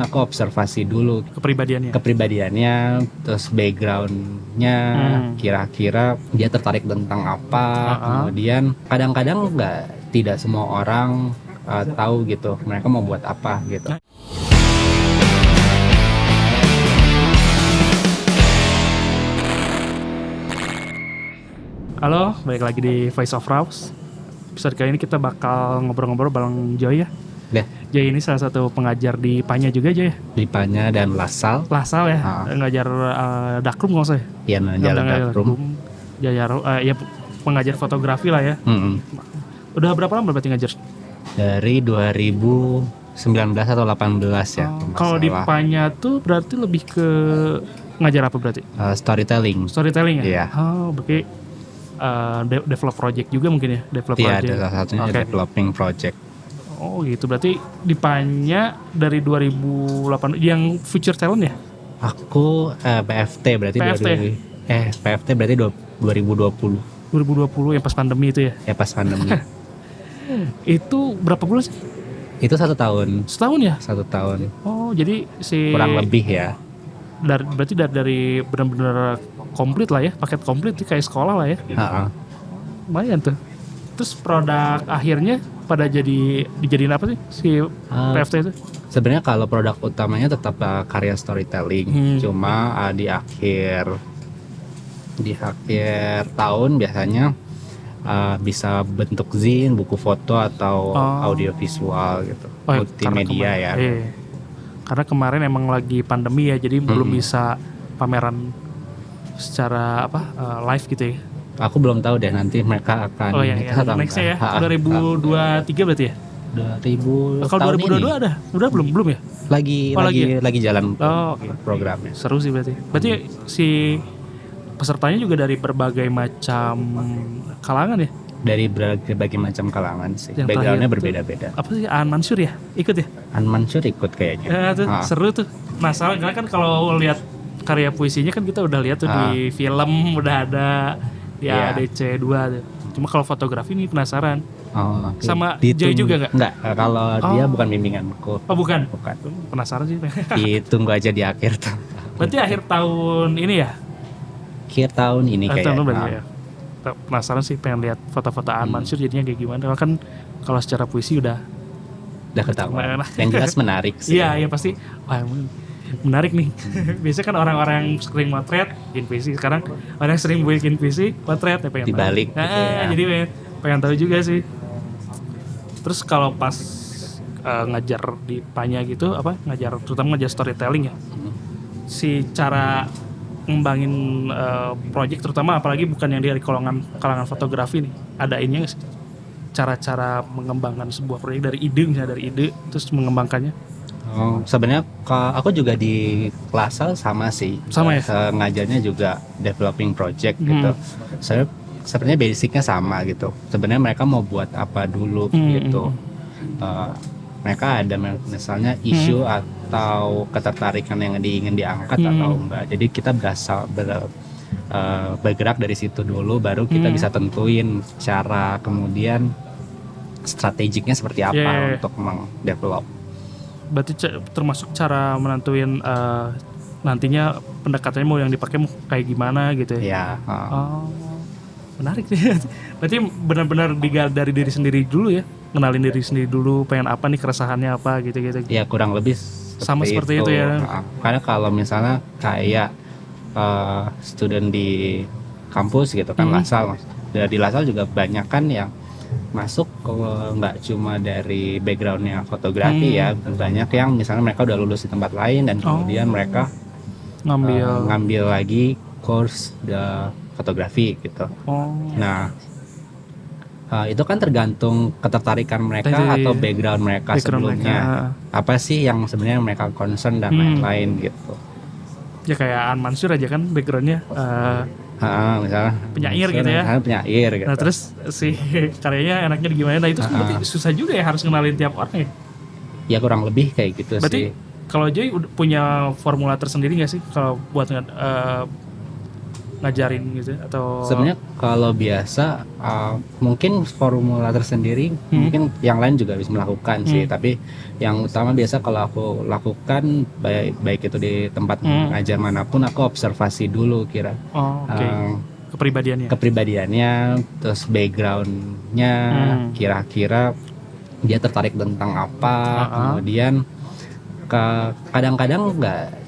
Aku observasi dulu kepribadiannya, terus backgroundnya, kira-kira dia tertarik tentang apa. Kemudian kadang-kadang tidak semua orang tahu gitu mereka mau buat apa gitu. Halo, balik lagi di Voice of Rouse. Episode kali ini kita bakal ngobrol-ngobrol bareng Joy ya. Deh. Joy ini salah satu pengajar di Panya juga, Joy ya? Di Panya dan Lasal. Lasal ya, ngajar Dakrum nggak usah ya? Iya, ngajar Dakrum. Ya pengajar fotografi lah ya. Udah berapa lama berarti ngajar? Dari 2019 atau 18 ya. Kalau di Panya tuh berarti lebih ke ngajar apa berarti? Storytelling. Storytelling ya? Iya. Oh, berarti develop project juga mungkin ya? Iya, salah satunya developing project. Oh gitu, berarti di Panya dari 2008 yang Future Talent ya? Aku PFT berarti PFT berarti 2020. 2020 yang pas pandemi itu ya? Ya pas pandemi. Itu berapa bulan sih? Itu 1 tahun. Setahun ya? 1 tahun. Oh jadi kurang lebih ya. Berarti dari benar-benar komplit lah ya, paket komplit kayak sekolah lah ya. Lumayan tuh. Terus produk akhirnya pada dijadiin apa sih si PFT itu? Sebenarnya kalau produk utamanya tetap karya storytelling. Cuma di akhir tahun biasanya bisa bentuk zine, buku foto atau audio visual gitu. Multimedia ya. Karena kemarin emang lagi pandemi ya, jadi belum bisa pameran secara live gitu ya. Aku belum tahu deh nanti mereka akan nextnya ya 2023 berarti ya. 2000 kalau 2022 ini. Udah belum ya? Lagi jalan programnya. Seru sih berarti. Berarti si pesertanya juga dari berbagai macam kalangan ya? Dari berbagai macam kalangan sih. Backgroundnya berbeda-beda. Apa sih, Aan Mansur ya? Ikut ya? Aan Mansur ikut kayaknya. Seru tuh. Nah, soalnya kan kalau lihat karya puisinya kan kita udah lihat tuh di film, udah ada di ADC 2 tuh. Cuma kalau fotografi nih penasaran. Sama Joy juga nggak? Nggak, kalau dia bukan bimbinganku. Oh bukan? Penasaran sih. Ditunggu aja di akhir tahun. Berarti akhir tahun ini ya? Akhir tahun ini kayaknya. Penasaran sih, pengen lihat foto-foto Aan Mansur jadinya kayak gimana. Kan kalau secara puisi udah ketahuan. Yang jelas menarik sih. Iya pasti. Wah, menarik nih. Biasanya kan orang-orang yang sering motret bikin puisi, sekarang orang yang sering bikin puisi motret ya pengen dibalik tahu. Jadi pengen tahu juga sih. Terus kalau pas ngajar di Panya gitu, terutama ngajar storytelling ya, si cara ngembangin project, terutama apalagi bukan yang dari kalangan fotografi nih, ada ininya nggak sih cara-cara mengembangkan sebuah proyek dari ide terus mengembangkannya? Sebenarnya aku juga di Lasal sama sih. Sama ya? Ngajarnya juga developing project gitu. Sebenarnya basicnya sama gitu. Sebenarnya mereka mau buat apa dulu gitu. Mereka ada misalnya isu atau ketertarikan yang ingin diangkat atau enggak. Jadi kita bergerak dari situ dulu, baru kita bisa tentuin cara kemudian strategiknya seperti apa untuk mengdevelop. Berarti termasuk cara menentuin nantinya pendekatannya mau yang dipakai mau kayak gimana gitu ya? Iya. Menarik sih. Berarti benar-benar dari diri sendiri dulu ya, kenalin diri sendiri dulu, pengen apa nih, keresahannya apa gitu-gitu. Ya kurang lebih sama seperti itu ya. Karena kalau misalnya kayak student di kampus gitu kan, Lasal, di Lasal juga banyak kan yang masuk nggak cuma dari backgroundnya fotografi ya, banyak yang misalnya mereka udah lulus di tempat lain dan kemudian mereka ngambil lagi course fotografi gitu. Nah itu kan tergantung ketertarikan mereka atau background mereka sebelumnya. Apa sih yang sebenarnya mereka concern dan lain-lain gitu. Ya kayak Aan Mansur aja kan backgroundnya misalnya penyair gitu ya. Penyair gitu. Nah terus si karyanya enaknya gimana? Nah itu berarti susah juga ya, harus kenalin tiap orang ya? Ya kurang lebih kayak gitu berarti, sih. Kalau Joy punya formula tersendiri nggak sih kalau buat ngajarin gitu atau Sebenarnya kalau biasa mungkin formula tersendiri, mungkin yang lain juga bisa melakukan sih. Tapi yang utama biasa kalau aku lakukan baik itu di tempat ngajar manapun, aku observasi dulu oke. kepribadiannya, terus backgroundnya, kira-kira dia tertarik tentang apa. Kemudian kadang-kadang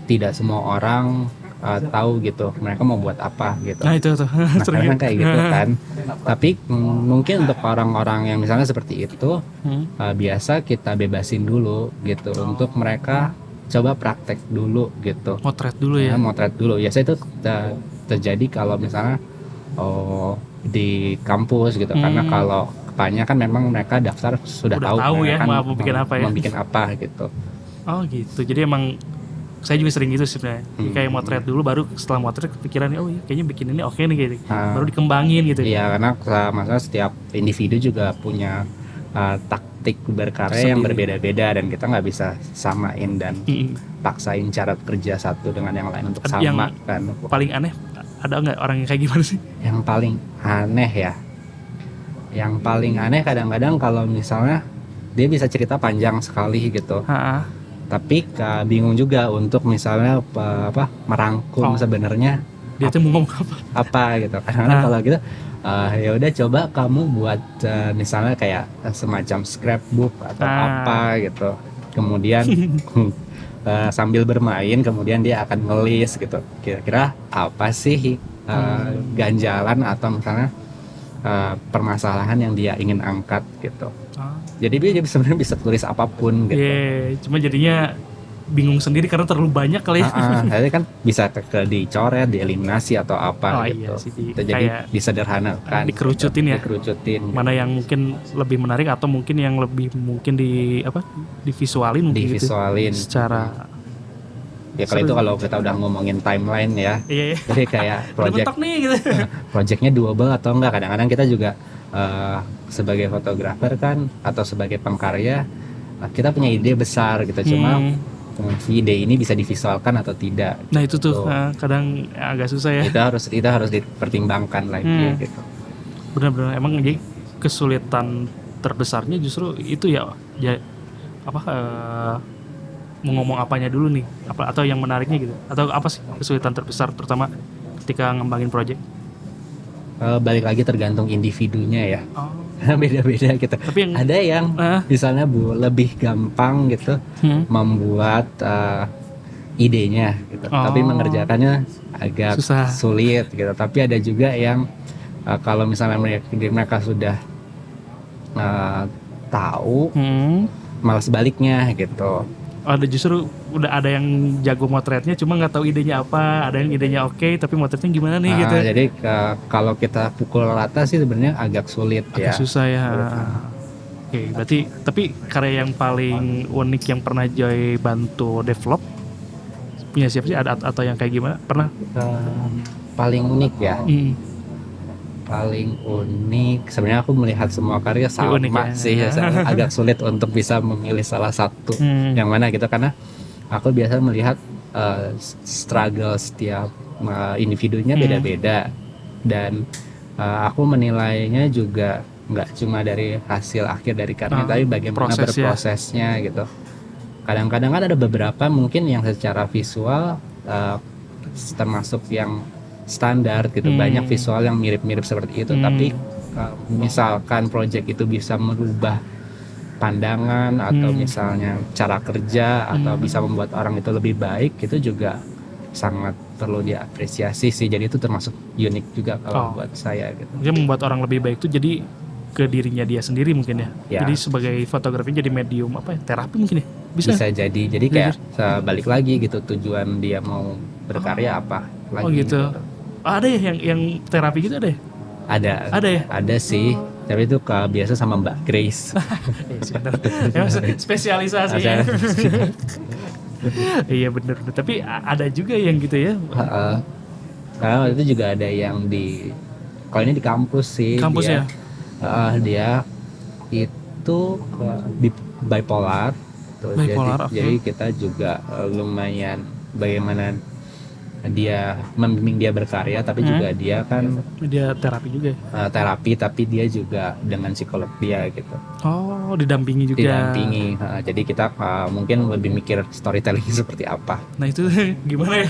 tidak semua orang tahu gitu mereka mau buat apa gitu. Nah itu tuh Nah, kadang kayak gitu kan. Tapi mungkin untuk orang-orang yang misalnya seperti itu, biasa kita bebasin dulu gitu untuk mereka coba praktek dulu gitu. motret dulu ya. Motret dulu. Biasa itu terjadi kalau misalnya di kampus gitu. Karena kalau kebanyakan memang mereka daftar sudah tahu ya kan mau bikin apa ya. mau bikin apa gitu. Oh gitu. Jadi emang saya juga sering gitu sebenarnya. Kayak motret dulu, baru setelah motret kepikiran iya kayaknya bikin ini oke nih gitu. Baru dikembangin gitu. Iya, karena masalah setiap individu juga punya taktik berkarya yang berbeda-beda dan kita nggak bisa samain dan paksain cara kerja satu dengan yang lain untuk sama yang kan. Paling aneh ada nggak orang yang kayak gimana sih? Yang paling aneh ya. Yang paling aneh kadang-kadang kalau misalnya dia bisa cerita panjang sekali gitu. Tapi bingung juga untuk misalnya merangkum sebenarnya dia tuh mau ngomong apa gitu. Kadang-kadang kalau gitu ya udah coba kamu buat misalnya kayak semacam scrapbook atau apa gitu. Kemudian sambil bermain kemudian dia akan ngelis gitu. Kira-kira apa sih ganjalan atau misalnya permasalahan yang dia ingin angkat gitu. Jadi dia sebenarnya bisa tulis apapun gitu. Cuma jadinya bingung sendiri karena terlalu banyak kali ya. Jadi kan bisa dicoret, dieliminasi atau apa gitu. Iya sih, Jadi disederhanakan, dikerucutin gitu. ya. Dikerucutin. Mana gitu. Yang mungkin lebih menarik atau mungkin yang lebih mungkin divisualin mungkin divisualin gitu. Secara ya kalau kita udah ngomongin timeline ya. Iya. Jadi kayak projectnya doable atau enggak. Kadang-kadang kita juga sebagai fotografer kan atau sebagai pengkarya kita punya ide besar gitu, cuma ide ini bisa divisualkan atau tidak. Nah itu tuh kadang agak susah ya. Itu harus dipertimbangkan lagi gitu. Benar-benar emang jadi kesulitan terbesarnya justru itu ya mau ngomong apanya dulu nih, atau yang menariknya gitu, atau apa sih kesulitan terbesar terutama ketika ngembangin project? Balik lagi tergantung individunya ya. Beda-beda gitu. Tapi ada yang misalnya lebih gampang gitu membuat idenya gitu. Tapi mengerjakannya agak sulit gitu. Tapi ada juga yang kalau misalnya mereka sudah tahu malah sebaliknya gitu. Ada justru udah ada yang jago motretnya cuma nggak tahu idenya apa, ada yang idenya oke tapi motretnya gimana nih gitu. Jadi kalau kita pukul rata sih sebenarnya agak sulit ya. Agak susah ya. Oke, berarti tapi karya yang paling unik yang pernah Joy bantu develop punya siapa sih, ada atau yang kayak gimana pernah? Paling unik ya. Paling unik sebenarnya aku melihat semua karya sama sih ya. Agak sulit untuk bisa memilih salah satu yang mana gitu karena aku biasa melihat struggle setiap individunya beda-beda dan aku menilainya juga nggak cuma dari hasil akhir dari karya tapi bagaimana berprosesnya gitu. Kadang-kadang kan ada beberapa mungkin yang secara visual termasuk yang standar gitu, banyak visual yang mirip-mirip seperti itu, tapi misalkan project itu bisa merubah pandangan atau misalnya cara kerja atau bisa membuat orang itu lebih baik, itu juga sangat perlu diapresiasi sih. Jadi itu termasuk unik juga kalau buat saya gitu. Dia membuat orang lebih baik itu jadi ke dirinya dia sendiri mungkin ya. Jadi sebagai fotografi jadi medium terapi mungkin ya. Bisa jadi kayak balik lagi gitu, tujuan dia mau berkarya apa lagi gitu. Ada ya yang terapi gitu ada ya? Ada ya? Ada sih, tapi itu biasa sama Mbak Grace. Spesialisasi ya. Iya bener. Tapi ada juga yang gitu ya. Karena itu juga ada yang kalau ini di kampus sih. Kampus dia itu bipolar. Bipolar, jadi kita juga lumayan bagaimana dia membimbing dia berkarya, tapi juga dia kan Dia terapi juga ya? terapi, tapi dia juga dengan psikolog dia gitu, Oh, didampingi juga. didampingi. Jadi kita mungkin lebih mikir storytelling seperti apa. Nah itu gimana ya?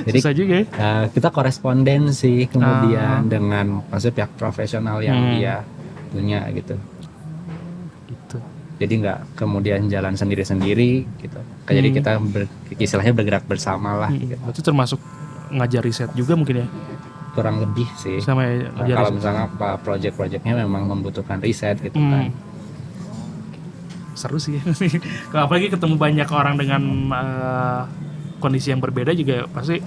Jadi Susah juga ya? kita koresponden sih kemudian dengan maksudnya pihak profesional yang dia punya gitu. Gitu. Jadi nggak kemudian jalan sendiri-sendiri gitu. Jadi kita istilahnya bergerak bersama lah gitu. Itu termasuk ngajar riset juga mungkin ya? Kurang lebih sih. Sama ya, ngajar Kalau riset. misalnya project-projectnya memang membutuhkan riset gitu kan. Seru sih. Kalau apalagi ketemu banyak orang dengan kondisi yang berbeda juga pasti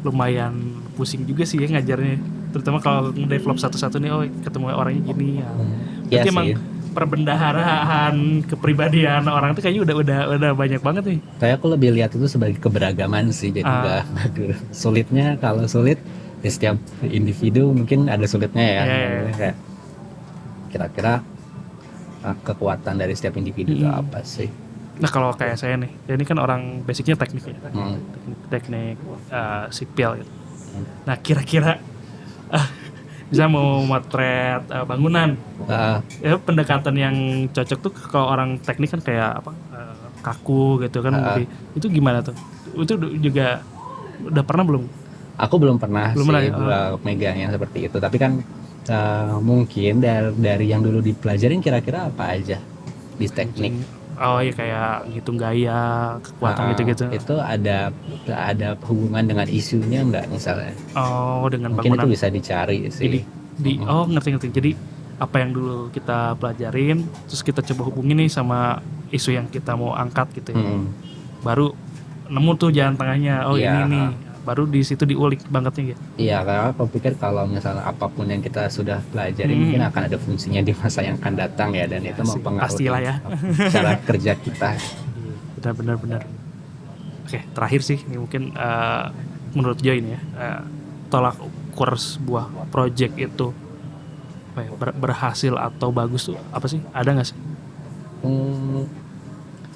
lumayan pusing juga sih ya ngajarnya. Terutama kalau nge-develop satu-satu nih, oh ketemu orangnya gini ya. Iya Berarti emang sih. perbendaharaan kepribadian orang itu kayaknya udah banyak banget nih. Kayak aku lebih lihat itu sebagai keberagaman sih. Jadi nggak sulitnya, kalau sulit di setiap individu mungkin ada sulitnya ya. Kayak kira-kira kekuatan dari setiap individu itu apa sih? Nah kalau kayak saya nih, ya ini kan orang basicnya teknik ya, teknik sipil gitu. Nah kira-kira bisa mau motret bangunan, ya pendekatan yang cocok tuh kalau orang teknik kan kayak apa kaku gitu kan, itu gimana tuh? Itu juga udah pernah belum? Aku belum pernah Belum sih pernah ya? megang yang seperti itu. Tapi kan mungkin dari yang dulu dipelajarin kira-kira apa aja di teknik. Oh iya kayak ngitung gaya, kekuatan gitu-gitu. Itu ada hubungan dengan isunya nggak misalnya? Oh dengan Mungkin bangunan. itu bisa dicari sih. Jadi oh ngerti. Jadi apa yang dulu kita pelajarin, terus kita coba hubungin nih sama isu yang kita mau angkat gitu ya. Baru nemu tuh jalan tengahnya. Oh Iya. ini nih. Baru di situ diulik bangetnya gitu. Iya, karena aku pikir kalau misalnya apapun yang kita sudah pelajari mungkin akan ada fungsinya di masa yang akan datang ya, dan itu mempengaruhi Pastilah ya. cara kerja kita. Benar. Oke, terakhir sih ini mungkin menurut Joy ini ya, tolak ukur sebuah project itu apa ya, berhasil atau bagus tuh apa sih? Ada nggak sih?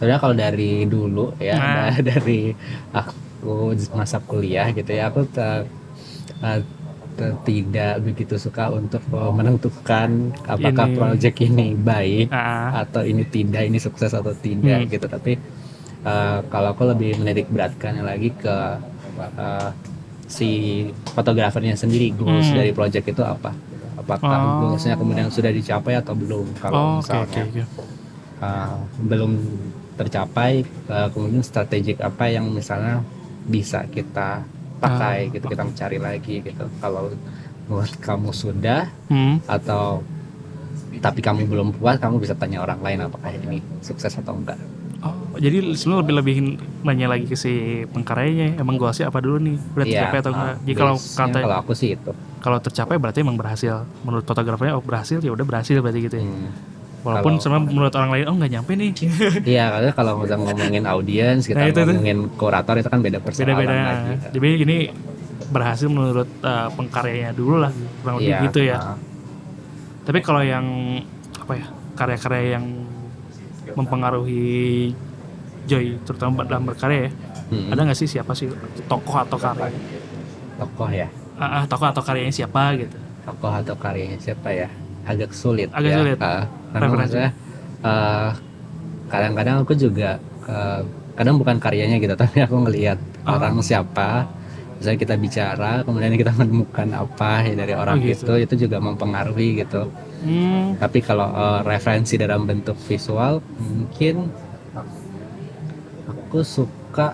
Sebenarnya kalau dari dulu ya, dari aku masa kuliah gitu ya, aku tidak begitu suka untuk menentukan apakah project ini baik atau ini tidak, ini sukses atau tidak gitu. Tapi kalau aku lebih menitik beratkan lagi ke si fotografernya sendiri, goals dari project itu apa, apakah goalsnya kemudian sudah dicapai atau belum. Kalau misalnya belum tercapai, kemudian strategik apa yang misalnya bisa kita pakai gitu, kita mencari lagi gitu. Kalau menurut kamu sudah atau tapi kamu belum puas, kamu bisa tanya orang lain apakah ini sukses atau enggak. Oh, jadi sebenarnya lebih nanya lagi ke si pengkaryanya, emang goalsnya apa dulu nih, udah tercapai atau enggak. Jadi kalau aku sih itu, kalau tercapai berarti emang berhasil. Menurut fotografernya berhasil, ya udah berhasil berarti gitu ya. Walaupun sebenarnya menurut orang lain nggak nyampe nih. Iya, karena kalau kita ngomongin audiens, kita ngomongin kurator, itu kan beda persoalan lagi. Jadi ini berhasil menurut pengkaryanya dulu lah, kurang lebih gitu ya. Tapi kalau yang apa ya, karya-karya yang mempengaruhi Joy terutama dalam berkarya ya, ada nggak sih siapa sih tokoh atau karya? Tokoh ya? Tokoh atau karyanya siapa gitu? Tokoh atau karyanya siapa ya? Agak sulit. Sulit. Karena maksudnya kadang-kadang aku juga kadang bukan karyanya gitu, tapi aku ngelihat orang siapa, misalnya kita bicara, kemudian kita menemukan apa ya dari orang itu juga mempengaruhi gitu. Tapi kalau referensi dalam bentuk visual, mungkin aku suka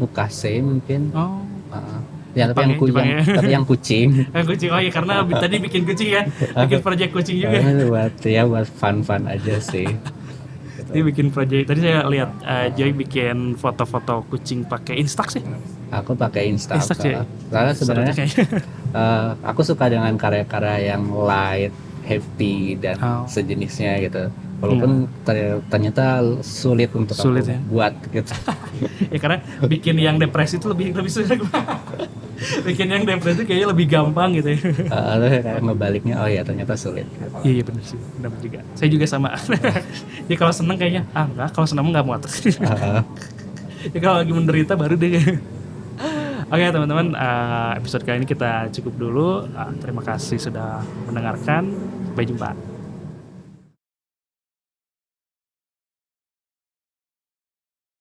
Ukase mungkin. Tapi yang kucing. Kucing, oh iya karena tadi bikin kucing ya, bikin project kucing juga. buat fun aja sih. Dia bikin project. Tadi saya lihat Joy bikin foto-foto kucing pakai Instax sih. Aku pakai Instax. Ya? Karena sebenarnya aku suka dengan karya-karya yang light, happy dan sejenisnya gitu. Walaupun ternyata sulit untuk aku buat gitu. Ya karena bikin yang depresi itu lebih sulit. Bikin yang depresi kayaknya lebih gampang gitu ya. Kayak ngebaliknya, oh ya ternyata sulit. Iya benar sih, benar juga. Saya juga sama. Jadi kalau seneng kayaknya enggak, kalau seneng enggak muat. Ya kalau lagi menderita baru deh. Oke teman-teman, episode kali ini kita cukup dulu. Terima kasih sudah mendengarkan. Sampai jumpa.